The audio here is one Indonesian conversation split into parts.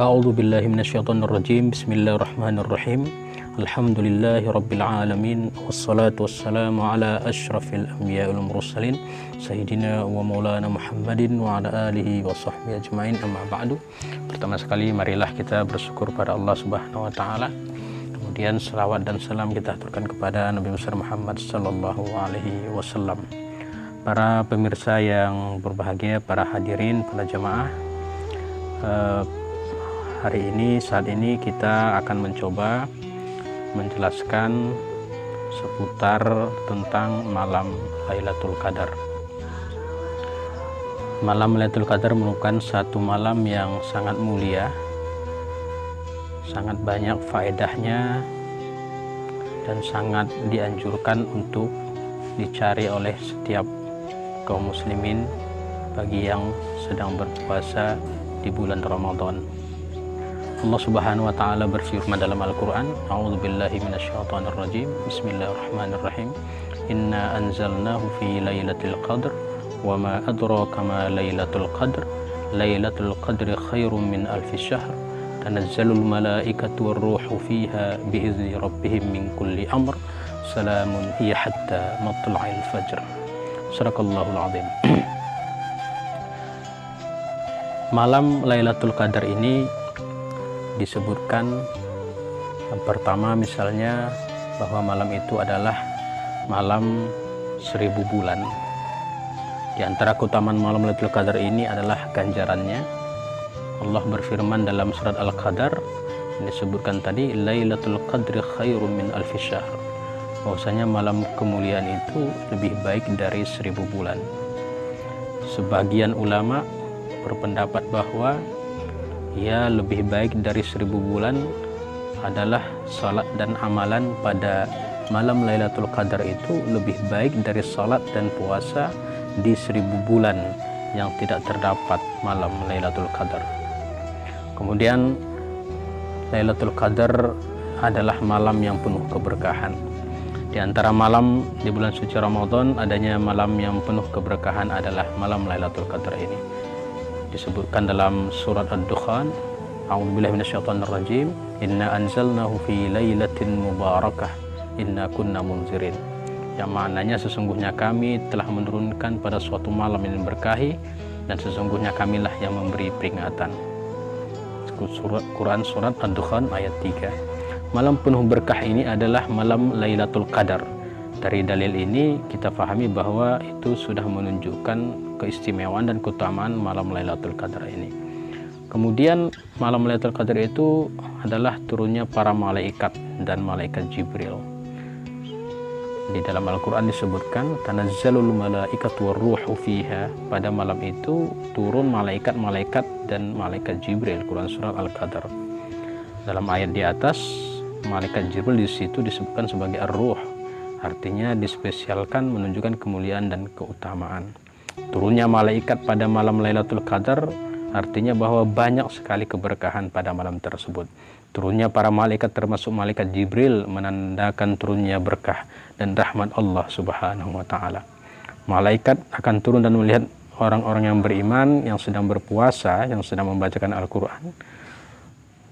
A'udzu billahi minasyaitonir rajim. Bismillahirrahmanirrahim. Alhamdulillahi rabbil alamin wassalatu wassalamu ala asyrafil anbiya'i wal mursalin sayyidina wa maulana Muhammadin wa ala alihi wa sahbihi ajmain, amma ba'du. Pertama sekali marilah kita bersyukur pada Allah Subhanahu wa taala. Kemudian selawat dan salam kita aturkan kepada Nabi besar Muhammad sallallahu alaihi wasallam. Para pemirsa yang berbahagia, para hadirin, para jamaah, saat ini kita akan mencoba menjelaskan seputar tentang malam Lailatul Qadar. Malam Lailatul Qadar merupakan satu malam yang sangat mulia, sangat banyak faedahnya, dan sangat dianjurkan untuk dicari oleh setiap kaum muslimin bagi yang sedang berpuasa di bulan Ramadan. Allah Subhanahu wa taala berfirman dalam Al-Qur'an, A'udzubillahi minasyaitonir rajim. Bismillahirrahmanirrahim. Inna anzalnahu fi lailatul qadr wa ma adraka ma lailatul qadr. Lailatul qadri khairum min alfi syahr. Tanazzalul malaikatu war-ruhu fiha bi'izni rabbihim min kulli amr. Salamun hiya hatta matla'il fajr. Sadaqallahul azim. Malam Lailatul Qadar ini disebutkan pertama misalnya bahwa malam itu adalah malam 1000 bulan. Di antara keutamaan malam Lailatul Qadar ini adalah ganjarannya. Allah berfirman dalam surat Al-Qadar, disebutkan tadi, Lailatul Qadri khairum min alfi syahr, bahwasanya malam kemuliaan itu lebih baik dari 1000 bulan. Sebagian ulama berpendapat bahwa ya lebih baik dari 1000 bulan adalah salat dan amalan pada malam Lailatul Qadar itu lebih baik dari salat dan puasa di 1000 bulan yang tidak terdapat malam Lailatul Qadar. Kemudian Lailatul Qadar adalah malam yang penuh keberkahan. Di antara malam di bulan suci Ramadan, adanya malam yang penuh keberkahan adalah malam Lailatul Qadar ini. Disebutkan dalam surat Ad-Dukhan, A'udzubillahi minasyaitonir rajim, Inna anzalnahu fi lailatin mubarakah, inna kunna munzirin. Yang maknanya sesungguhnya kami telah menurunkan pada suatu malam yang berkahi, dan sesungguhnya kamilah yang memberi peringatan. Quran surat Ad-Dukhan ayat 3. Malam penuh berkah ini adalah malam Lailatul Qadar. Dari dalil ini kita pahami bahwa itu sudah menunjukkan keistimewaan dan keutamaan malam Lailatul Qadar ini. Kemudian malam Lailatul Qadar itu adalah turunnya para malaikat dan malaikat Jibril. Di dalam Al-Quran disebutkan, Tanazzalul malaikatu war-ruhu fiha, pada malam itu turun malaikat-malaikat dan malaikat Jibril. Quran surat Al-Qadar. Dalam ayat di atas, malaikat Jibril di situ disebutkan sebagai ar-ruh, artinya dispesialkan menunjukkan kemuliaan dan keutamaan. Turunnya malaikat pada malam Lailatul Qadar artinya bahwa banyak sekali keberkahan pada malam tersebut. Turunnya para malaikat termasuk malaikat Jibril menandakan turunnya berkah dan rahmat Allah Subhanahu wa taala. Malaikat akan turun dan melihat orang-orang yang beriman yang sedang berpuasa, yang sedang membacakan Al-Qur'an.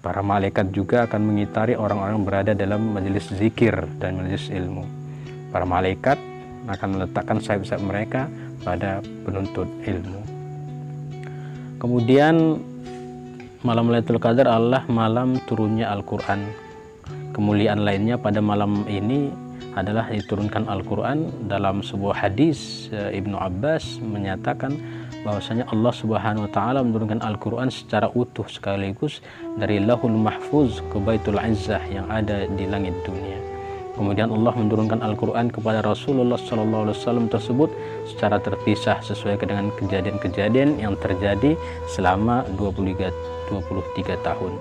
Para malaikat juga akan mengitari orang-orang yang berada dalam majelis zikir dan majelis ilmu. Para malaikat akan meletakkan sayap-sayap mereka pada penuntut ilmu. Kemudian malam Lailatul Qadar adalah malam turunnya Al-Quran. Kemuliaan lainnya pada malam ini adalah diturunkan Al-Quran. Dalam sebuah hadis, Ibnu Abbas menyatakan bahwasanya Allah Subhanahu wa taala menurunkan Al-Quran secara utuh sekaligus dari Lauhul Mahfuz ke Baitul Izzah yang ada di langit dunia. Kemudian Allah menurunkan Al-Quran kepada Rasulullah SAW tersebut secara terpisah sesuai dengan kejadian-kejadian yang terjadi selama 23 tahun.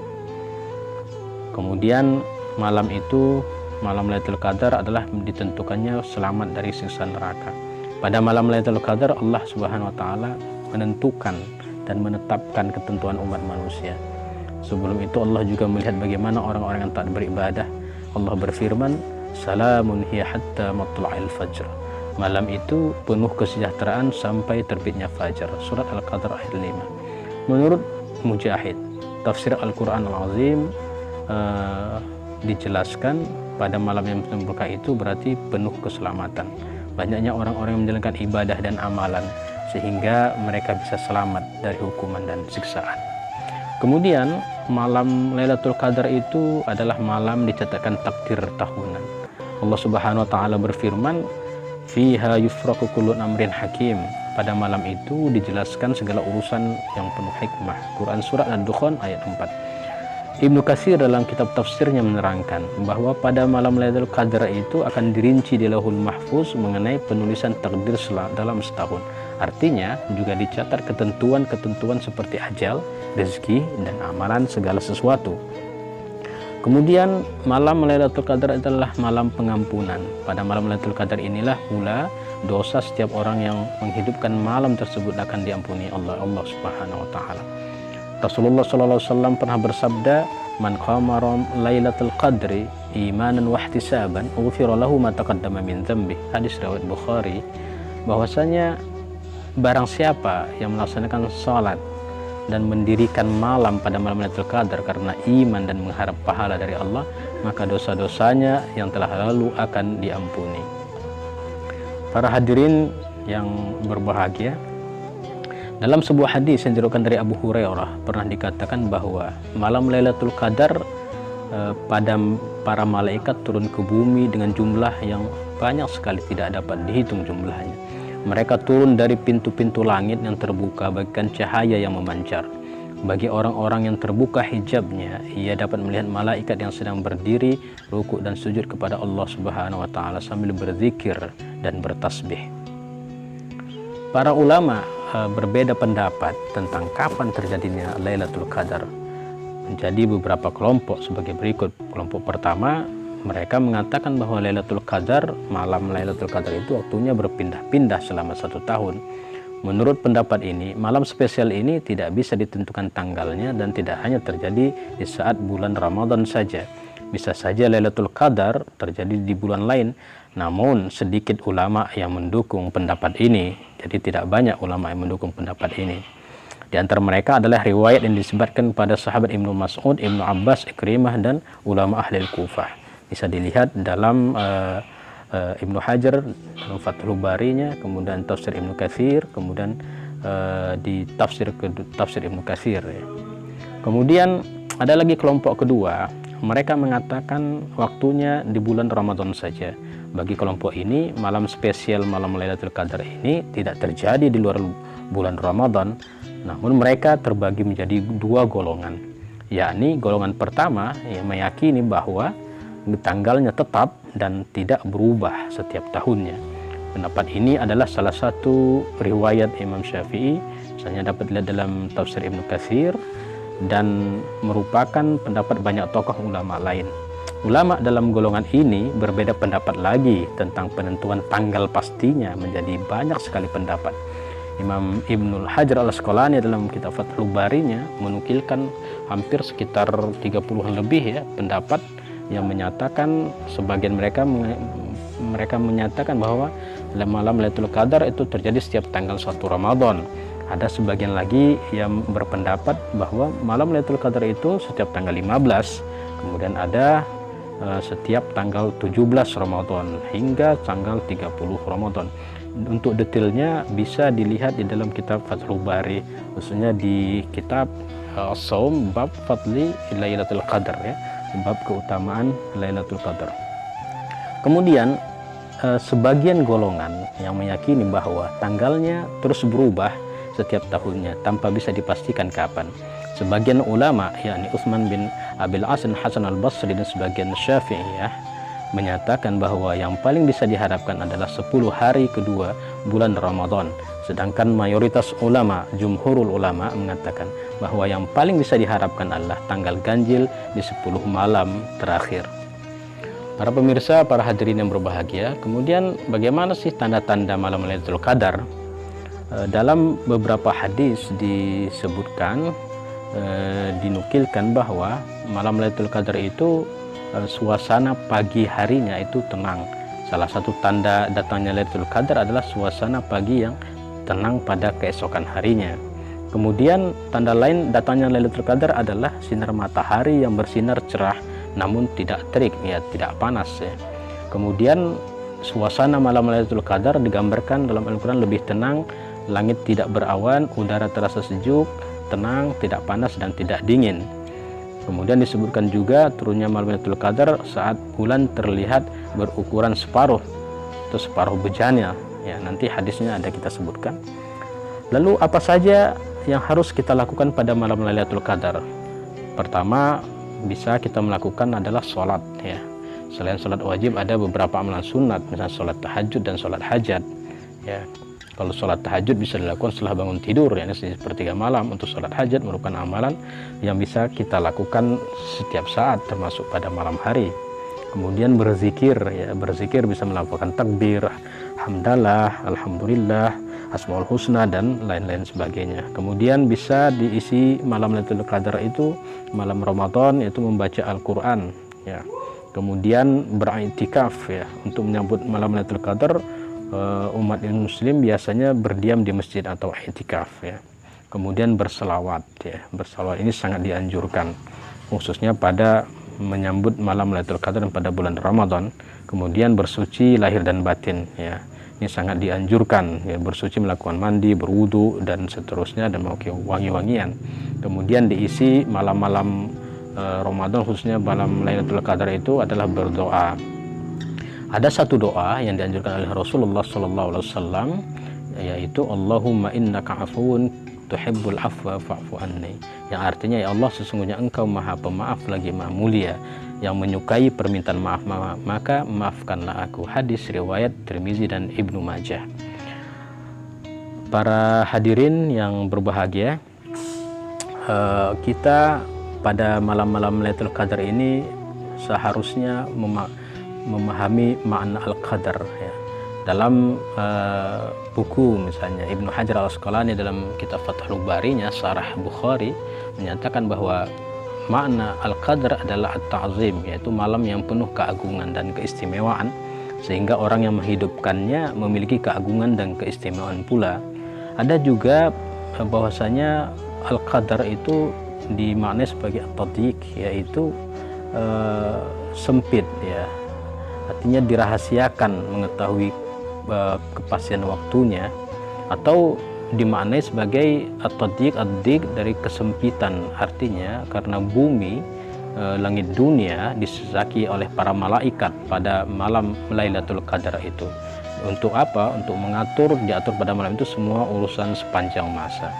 Kemudian malam itu, malam Lailatul Qadar adalah ditentukannya selamat dari siksa neraka. Pada malam Lailatul Qadar Allah Subhanahu wa taala menentukan dan menetapkan ketentuan umat manusia. Sebelum itu Allah juga melihat bagaimana orang-orang yang tak beribadah. Allah berfirman, Salamun hiya hatta matla'il fajr. Malam itu penuh kesejahteraan sampai terbitnya fajar. Surat Al-Qadar ayat 5. Menurut Mujahid, tafsir Al-Quran Al-Azim dijelaskan pada malam yang berkah itu berarti penuh keselamatan. Banyaknya orang-orang yang menjalankan ibadah dan amalan sehingga mereka bisa selamat dari hukuman dan siksaan. Kemudian malam Lailatul Qadar itu adalah malam dicatatkan takdir tahunan. Allah Subhanahu wa taala berfirman, "Fiha yufraqu kullu amrin hakim." Pada malam itu dijelaskan segala urusan yang penuh hikmah. Quran Surat Ad-Dukhan ayat 4. Ibnu Katsir dalam kitab tafsirnya menerangkan bahwa pada malam Lailatul Qadar itu akan dirinci di Lauhul Mahfuz mengenai penulisan takdir dalam setahun. Artinya juga dicatat ketentuan-ketentuan seperti ajal, rezeki, dan amalan segala sesuatu. Kemudian malam Lailatul Qadar adalah malam pengampunan. Pada malam Lailatul Qadar inilah pula dosa setiap orang yang menghidupkan malam tersebut akan diampuni Allah Subhanahu wa taala. Rasulullah sallallahu alaihi wasallam pernah bersabda, "Man qama Lailatul Qadri imanan wa ihtisaban, ghufira lahu ma taqaddama min dzambi." Hadis riwayat Bukhari, bahwasanya barang siapa yang melaksanakan salat dan mendirikan malam pada malam Lailatul Qadar karena iman dan mengharap pahala dari Allah, maka dosa-dosanya yang telah lalu akan diampuni. Para hadirin yang berbahagia, dalam sebuah hadis yang diriwayatkan dari Abu Hurairah pernah dikatakan bahwa malam Lailatul Qadar pada para malaikat turun ke bumi dengan jumlah yang banyak sekali, tidak dapat dihitung jumlahnya. Mereka turun dari pintu-pintu langit yang terbuka bagaikan cahaya yang memancar. Bagi orang-orang yang terbuka hijabnya, ia dapat melihat malaikat yang sedang berdiri, rukuk dan sujud kepada Allah Subhanahu wa taala sambil berzikir dan bertasbih. Para ulama berbeda pendapat tentang kapan terjadinya Lailatul Qadar. Menjadi beberapa kelompok sebagai berikut. Kelompok pertama, mereka mengatakan bahwa Lailatul Qadar, malam Lailatul Qadar itu waktunya berpindah-pindah selama 1 tahun. Menurut pendapat ini, malam spesial ini tidak bisa ditentukan tanggalnya dan tidak hanya terjadi di saat bulan Ramadan saja. Bisa saja Lailatul Qadar terjadi di bulan lain, namun sedikit ulama yang mendukung pendapat ini. Jadi tidak banyak ulama yang mendukung pendapat ini. Di antara mereka adalah riwayat yang disebarkan pada sahabat Ibnu Mas'ud, Ibnu Abbas, Ikrimah, dan ulama ahli Kufah. Bisa dilihat dalam Ibnu Hajar dalam Fathul Barinya, kemudian tafsir Ibnu Katsir, kemudian di tafsir Ibnu Katsir ya. Kemudian ada lagi kelompok kedua, mereka mengatakan waktunya di bulan Ramadan saja. Bagi kelompok ini, malam spesial malam Lailatul Qadar ini tidak terjadi di luar bulan Ramadan, namun mereka terbagi menjadi 2 golongan, yakni golongan pertama yang meyakini bahwa tanggalnya tetap dan tidak berubah setiap tahunnya. Pendapat ini adalah salah satu riwayat Imam Syafi'i, misalnya dapat dilihat dalam tafsir Ibnu Katsir, dan merupakan pendapat banyak tokoh ulama lain. Ulama dalam golongan ini berbeda pendapat lagi tentang penentuan tanggal pastinya, menjadi banyak sekali pendapat. Imam Ibnu Hajar Al-Asqalani dalam kitab Fathul Barinya menukilkan hampir sekitar 30-an lebih ya pendapat yang menyatakan, sebagian mereka menyatakan bahwa malam Lailatul Qadar itu terjadi setiap tanggal 1 Ramadan. Ada sebagian lagi yang berpendapat bahwa malam Lailatul Qadar itu setiap tanggal 15, kemudian ada setiap tanggal 17 Ramadan hingga tanggal 30 Ramadan. Untuk detailnya bisa dilihat di dalam kitab Fathul Bari, khususnya di kitab As-Shaum bab Fadli Lailatul Qadar ya, bab keutamaan Lailatul Qadar. Kemudian sebagian golongan yang meyakini bahwa tanggalnya terus berubah setiap tahunnya tanpa bisa dipastikan kapan. Sebagian ulama, yakni Utsman bin Abil As, Hasan al-Basri, dan sebagian Syafi'iyah menyatakan bahwa yang paling bisa diharapkan adalah 10 hari kedua bulan Ramadan. Sedangkan mayoritas ulama, jumhurul ulama, mengatakan bahwa yang paling bisa diharapkan adalah tanggal ganjil di 10 malam terakhir. Para pemirsa, para hadirin yang berbahagia, kemudian bagaimana sih tanda-tanda malam Lailatul Qadar? Dalam beberapa hadis disebutkan, dinukilkan bahwa malam Lailatul Qadar itu suasana pagi harinya itu tenang. Salah satu tanda datangnya Lailatul Qadar adalah suasana pagi yang tenang pada keesokan harinya. Kemudian tanda lain datangnya Lailatul Qadar adalah sinar matahari yang bersinar cerah namun tidak terik, ya, tidak panas, ya. Kemudian suasana malam Lailatul Qadar digambarkan dalam Al-Quran lebih tenang, langit tidak berawan, udara terasa sejuk, tenang, tidak panas dan tidak dingin. Kemudian disebutkan juga turunnya malam Lailatul Qadar saat bulan terlihat berukuran separuh atau separuh bejana, ya, nanti hadisnya ada kita sebutkan. Lalu apa saja yang harus kita lakukan pada malam Lailatul Qadar? Pertama, bisa kita melakukan adalah sholat, ya. Selain sholat wajib ada beberapa amalan sunat, misalnya sholat tahajud dan sholat hajat, ya. Kalau sholat tahajud bisa dilakukan setelah bangun tidur, ya, sepertiga malam. Untuk sholat hajat merupakan amalan yang bisa kita lakukan setiap saat, termasuk pada malam hari. Kemudian berzikir, ya, berzikir bisa melakukan takbir, hamdalah, alhamdulillah, asmaul husna dan lain-lain sebagainya. Kemudian bisa diisi malam Lailatul Qadar itu, malam Ramadan, yaitu membaca Al-Quran, ya. Kemudian beriktikaf, ya, untuk menyambut malam Lailatul Qadar. Umat muslim biasanya berdiam di masjid atau iktikaf, ya. Kemudian berselawat, ya. Berselawat ini sangat dianjurkan, khususnya pada menyambut malam Lailatul Qadar pada bulan Ramadan. Kemudian bersuci lahir dan batin, ya. Ini sangat dianjurkan, ya, bersuci, melakukan mandi, berwudu dan seterusnya, dan memakai wangi-wangian. Kemudian diisi malam-malam Ramadan, khususnya malam Lailatul Qadar itu adalah berdoa. Ada satu doa yang dianjurkan oleh Rasulullah SAW, yaitu Allahumma innaka afuun tuhibbul afwa fa'fu anni, yang artinya, ya Allah, sesungguhnya Engkau maha pemaaf lagi maha mulia, yang menyukai permintaan maaf, maka maafkanlah aku. Hadis riwayat Tirmizi dan Ibnu Majah. Para hadirin yang berbahagia, kita pada malam-malam Lailatul Qadar ini seharusnya memahami makna Al-Qadar, ya. Dalam buku misalnya Ibnu Hajar Al-Asqalani dalam kitab Fathul Barinya Syarah Bukhari menyatakan bahwa makna Al-Qadar adalah at-ta'zim, yaitu malam yang penuh keagungan dan keistimewaan, sehingga orang yang menghidupkannya memiliki keagungan dan keistimewaan pula. Ada juga bahwasanya Al-Qadar itu dimaknai sebagai at-tadyiq, yaitu sempit, ya. Artinya dirahasiakan mengetahui kepastian waktunya, atau dimaknai sebagai at-tadyiq, ad-diq dari kesempitan. Artinya karena bumi, langit dunia disesaki oleh para malaikat pada malam Lailatul Qadar itu. Untuk apa? Untuk diatur pada malam itu semua urusan sepanjang masa,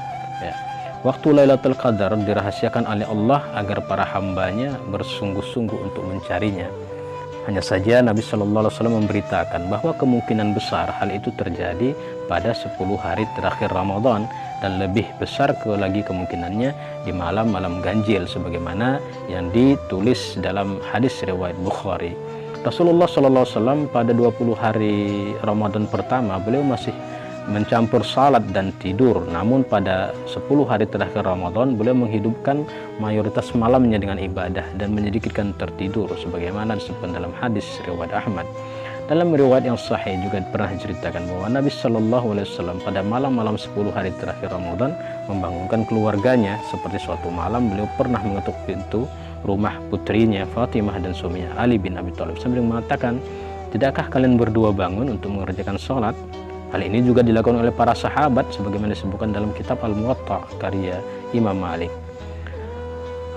ya. Waktu Lailatul Qadar dirahasiakan oleh Allah agar para hambanya bersungguh-sungguh untuk mencarinya. Hanya saja Nabi Shallallahu Alaihi Wasallam memberitakan bahwa kemungkinan besar hal itu terjadi pada 10 hari terakhir Ramadan, dan lebih besar lagi kemungkinannya di malam-malam ganjil, sebagaimana yang ditulis dalam hadis riwayat Bukhari. Rasulullah Shallallahu Alaihi Wasallam pada 20 hari Ramadan pertama beliau masih mencampur salat dan tidur, namun pada 10 hari terakhir Ramadan beliau menghidupkan mayoritas malamnya dengan ibadah dan menyedikitkan tertidur, sebagaimana disebutkan dalam hadis riwayat Ahmad. Dalam riwayat yang sahih juga pernah diceritakan bahwa Nabi Shallallahu Alaihi Wasallam pada malam-malam 10 hari terakhir Ramadan membangunkan keluarganya. Seperti suatu malam beliau pernah mengetuk pintu rumah putrinya Fatimah dan suaminya Ali bin Abi Thalib sambil mengatakan, "Tidakkah kalian berdua bangun untuk mengerjakan sholat?" Hal ini juga dilakukan oleh para sahabat sebagaimana disebutkan dalam kitab Al-Muwatta karya Imam Malik.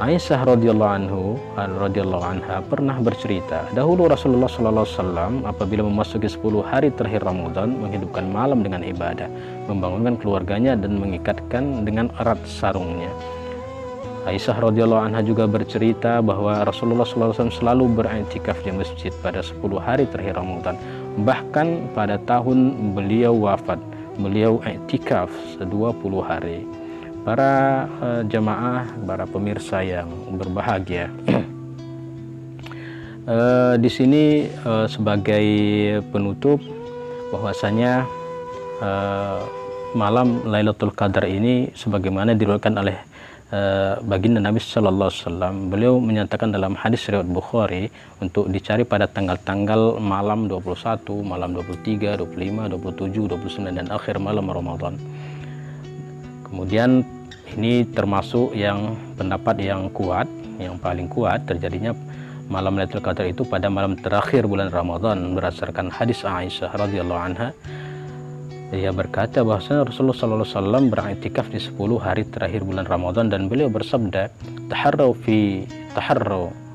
Aisyah radhiyallahu anha pernah bercerita, dahulu Rasulullah sallallahu alaihi wasallam apabila memasuki 10 hari terakhir Ramadan menghidupkan malam dengan ibadah, membangunkan keluarganya dan mengikatkan dengan erat sarungnya. Aisyah radhiyallahu anha juga bercerita bahwa Rasulullah sallallahu alaihi wasallam selalu beriktikaf di masjid pada 10 hari terakhir Ramadan. Bahkan pada tahun beliau wafat, beliau iktikaf 20 hari. Para jamaah, para pemirsa yang berbahagia, di sini sebagai penutup bahwasanya malam Lailatul Qadar ini sebagaimana diriwayatkan oleh baginda Nabi Sallallahu Alaihi Wasallam, beliau menyatakan dalam hadis riwayat Bukhari untuk dicari pada tanggal-tanggal malam 21, malam 23, 25, 27, 29 dan akhir malam Ramadan. Kemudian Ini termasuk yang pendapat yang kuat, yang paling kuat terjadinya malam Lailatul Qadar itu pada malam terakhir bulan Ramadan berdasarkan hadis Aisyah radhiyallahu anha. Ia berkata bahwasanya Rasulullah SAW beriktikaf di 10 hari terakhir bulan Ramadan dan beliau bersabda, taharraw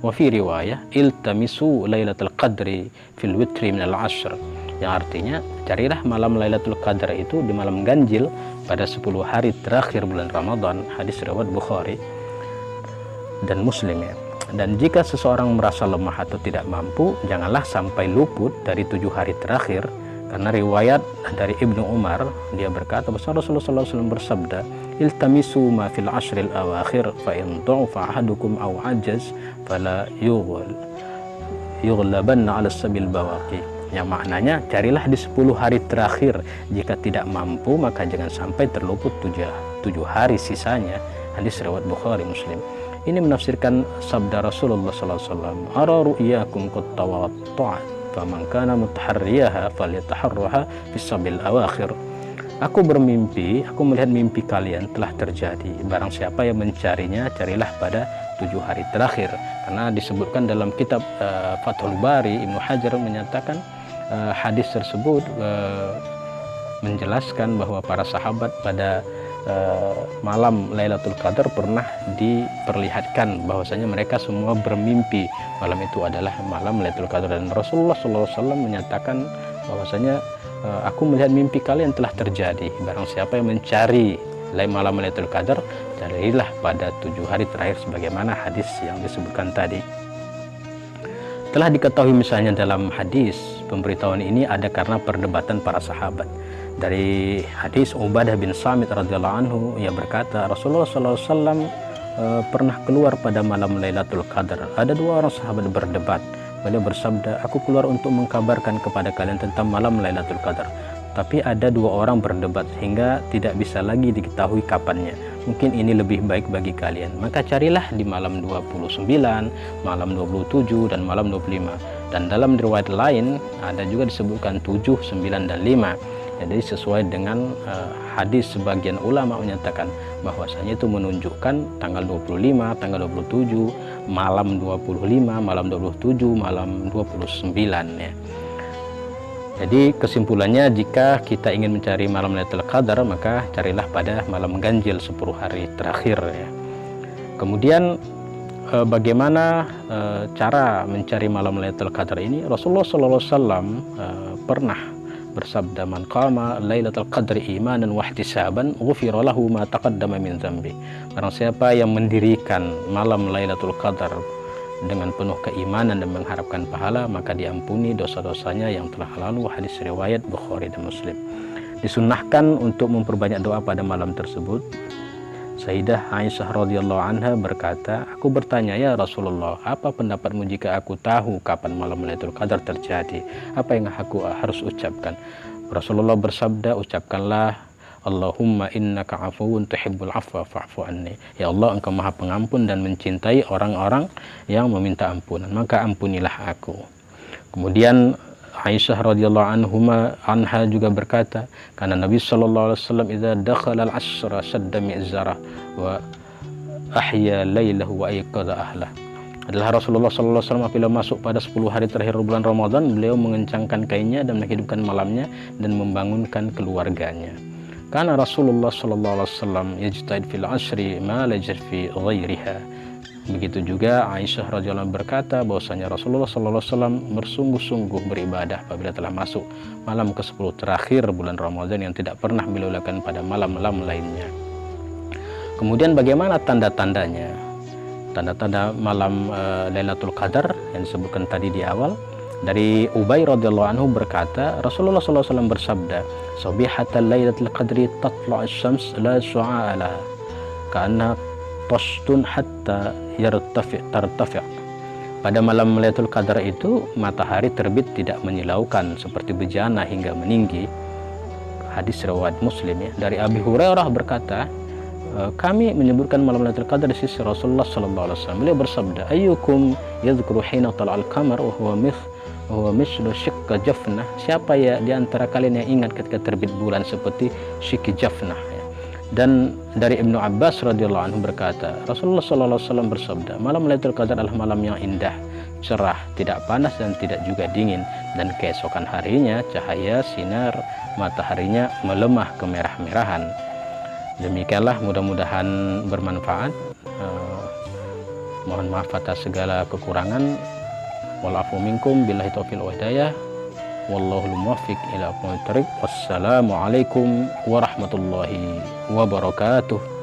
wa fi riwayah iltamisu Lailatul Qadri fil witri min al-ashr, yang artinya carilah malam Lailatul Qadar itu di malam ganjil pada 10 hari terakhir bulan Ramadan. Hadis riwayat Bukhari dan Muslim ya. Dan jika seseorang merasa lemah atau tidak mampu, janganlah sampai luput dari 7 hari terakhir. Karena riwayat dari Ibnu Umar, dia berkata bahwa Rasulullah SAW bersabda, iltamisu ma fil ashril awakhir fa in dha'afa ahadukum aw ajaz fala yughlabanna 'ala sabil bawaqi. Yang maknanya carilah di 10 hari terakhir, jika tidak mampu maka jangan sampai terluput 7 hari sisanya. Hadis riwayat Bukhari Muslim. Ini menafsirkan sabda Rasulullah SAW, ara ru'yakum qad tawatta'at faman kana mutaharriyaha falyataharraha fis sabil awakhir. Aku bermimpi, aku melihat mimpi kalian telah terjadi. Barang siapa yang mencarinya, carilah pada 7 hari terakhir. Karena disebutkan dalam kitab Fathul Bari, Ibnu Hajar menyatakan hadis tersebut menjelaskan bahwa para sahabat pada malam Lailatul Qadar pernah diperlihatkan bahwasanya mereka semua bermimpi malam itu adalah malam Lailatul Qadar, dan Rasulullah SAW menyatakan bahwasanya aku melihat mimpi kalian telah terjadi. Barang siapa yang mencari malam Lailatul Qadar, carilah pada 7 hari terakhir sebagaimana hadis yang disebutkan tadi. Telah diketahui misalnya dalam hadis, pemberitahuan ini ada karena perdebatan para sahabat. Dari hadis Ubadah bin Samit radhiyallahu anhu, ia berkata Rasulullah SAW pernah keluar pada malam Lailatul Qadar. Ada 2 orang sahabat berdebat. Beliau bersabda, aku keluar untuk mengkabarkan kepada kalian tentang malam Lailatul Qadar. Tapi ada 2 orang berdebat sehingga tidak bisa lagi diketahui kapannya. Mungkin ini lebih baik bagi kalian. Maka carilah di malam 29, malam 27, dan malam 25. Dan dalam riwayat lain ada juga disebutkan 7, 9, dan 5. Jadi sesuai dengan hadis sebagian ulama menyatakan bahwasanya itu menunjukkan tanggal 25, tanggal 27, malam 25, malam 27, malam 29 ya. Jadi kesimpulannya, jika kita ingin mencari malam Lailatul Qadar, maka carilah pada malam ganjil 10 hari terakhir ya. Kemudian bagaimana cara mencari malam Lailatul Qadar ini? Rasulullah SAW pernah bersabda, man qama Lailatul Qadri imanan wa ihtisaban ghufira lahu ma taqaddama min dzambi. Barang siapa yang mendirikan malam Lailatul Qadar dengan penuh keimanan dan mengharapkan pahala, maka diampuni dosa-dosanya yang telah lalu. Hadis riwayat Bukhari dan Muslim. Disunnahkan untuk memperbanyak doa pada malam tersebut. Sayyidah Aisyah radhiyallahu anha berkata, aku bertanya, ya Rasulullah, apa pendapatmu jika aku tahu kapan malam Lailatul Qadar terjadi? Apa yang aku harus ucapkan? Rasulullah bersabda, ucapkanlah, Allahumma innaka afuwun tuhibbul afwa fa'fu anni. Ya Allah, engkau maha pengampun dan mencintai orang-orang yang meminta ampunan, maka ampunilah aku. Kemudian Aisyah radhiyallahu anha juga berkata, karena Nabi sallallahu alaihi wasallam idza dakhala al-'ashra shadda mi'zarah wa ahya lailahu wa ayqadha ahlah. Adalah Rasulullah sallallahu alaihi wasallam apabila masuk pada 10 hari terakhir bulan Ramadan, beliau mengencangkan kainnya dan menghidupkan malamnya dan membangunkan keluarganya. Karena Rasulullah sallallahu alaihi wasallam yajtahid fil 'ashri ma la yajid fi ghairiha. Begitu juga Aisyah radhiyallahu anha berkata bahwasanya Rasulullah sallallahu alaihi wasallam bersungguh-sungguh beribadah apabila telah masuk malam ke-10 terakhir bulan Ramadan yang tidak pernah beliau lakukan pada malam-malam lainnya. Kemudian bagaimana tanda-tandanya? Tanda-tanda malam Lailatul Qadar yang disebutkan tadi di awal. Dari Ubay radhiyallahu anhu berkata, Rasulullah sallallahu alaihi wasallam bersabda, "Subihatal Lailatul Qadri tatla'u asy-syams la syu'a'a laha, ka'anna tashtun hatta tartafi'." Pada malam Lailatul Qadar itu matahari terbit tidak menyilaukan seperti bejana hingga meninggi. Hadis riwayat Muslim ya. Dari Abi Hurairah berkata, kami menyebutkan malam Lailatul Qadar di sisi Rasulullah sallallahu alaihi wasallam. Beliau bersabda, ayyukum yadhkuru hina tala'al qamar wa huwa mislu shiqqi jafnah. Siapa ya di antara kalian yang ingat ketika terbit bulan seperti shiqqi jafnah ya. Dan dari Ibnu Abbas radhiyallahu anhu berkata, Rasulullah sallallahu alaihi wasallam bersabda, malam Lailatul Qadar adalah malam yang indah, cerah, tidak panas dan tidak juga dingin, dan keesokan harinya cahaya sinar mataharinya melemah kemerah-merahan. Demikianlah, mudah-mudahan bermanfaat. Mohon maaf atas segala kekurangan. Walafu minkum billahi taufiq wal hidayah. Wallahul muwaffiq ila aqwamit thoriq. Wassalamualaikum warahmatullahi wabarakatuh.